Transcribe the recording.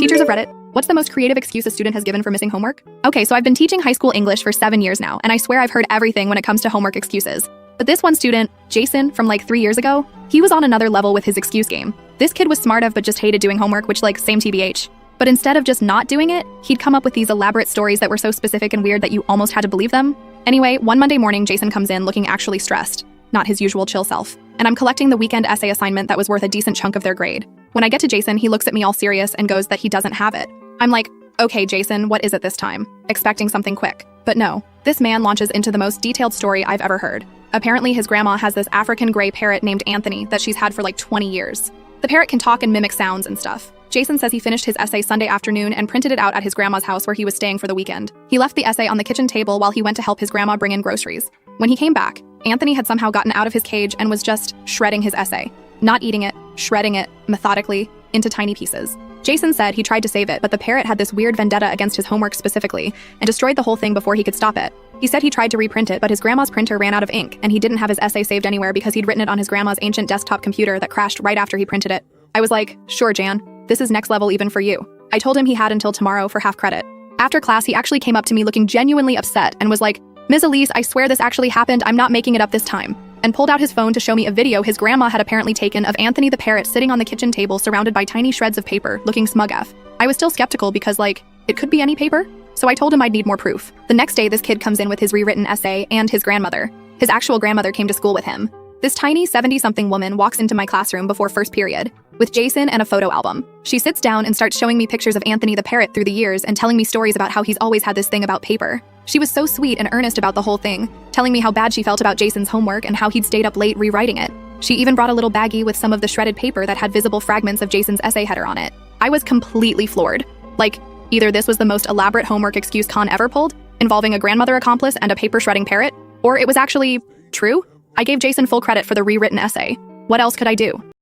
Teachers of Reddit, what's the most creative excuse a student has given for missing homework? Okay, so I've been teaching high school English for 7 years now, and I swear I've heard everything when it comes to homework excuses. But this one student, Jason, from like 3 years ago, he was on another level with his excuse game. This kid was smart of but just hated doing homework, which like same TBH. But instead of just not doing it, he'd come up with these elaborate stories that were so specific and weird that you almost had to believe them. Anyway, one Monday morning, Jason comes in looking actually stressed, not his usual chill self. And I'm collecting the weekend essay assignment that was worth a decent chunk of their grade. When I get to Jason, he looks at me all serious and goes that he doesn't have it. I'm like, okay, Jason, what is it this time? Expecting something quick. But no, this man launches into the most detailed story I've ever heard. Apparently his grandma has this African gray parrot named Anthony that she's had for like 20 years. The parrot can talk and mimic sounds and stuff. Jason says he finished his essay Sunday afternoon and printed it out at his grandma's house where he was staying for the weekend. He left the essay on the kitchen table while he went to help his grandma bring in groceries. When he came back, Anthony had somehow gotten out of his cage and was just shredding his essay. Not eating it, shredding it, methodically, into tiny pieces. Jason said he tried to save it, but the parrot had this weird vendetta against his homework specifically, and destroyed the whole thing before he could stop it. He said he tried to reprint it, but his grandma's printer ran out of ink, and he didn't have his essay saved anywhere because he'd written it on his grandma's ancient desktop computer that crashed right after he printed it. I was like, sure, Jan, this is next level even for you. I told him he had until tomorrow for half credit. After class, he actually came up to me looking genuinely upset and was like, Ms. Elise, I swear this actually happened, I'm not making it up this time. And pulled out his phone to show me a video his grandma had apparently taken of Anthony the parrot sitting on the kitchen table surrounded by tiny shreds of paper, looking smug F. I was still skeptical because, like, it could be any paper? So I told him I'd need more proof. The next day, this kid comes in with his rewritten essay and his grandmother. His actual grandmother came to school with him. This tiny 70-something woman walks into my classroom before first period, with Jason and a photo album. She sits down and starts showing me pictures of Anthony the parrot through the years and telling me stories about how he's always had this thing about paper. She was so sweet and earnest about the whole thing, telling me how bad she felt about Jason's homework and how he'd stayed up late rewriting it. She even brought a little baggie with some of the shredded paper that had visible fragments of Jason's essay header on it. I was completely floored. Like, either this was the most elaborate homework excuse Con ever pulled, involving a grandmother accomplice and a paper-shredding parrot, or it was actually true. I gave Jason full credit for the rewritten essay. What else could I do?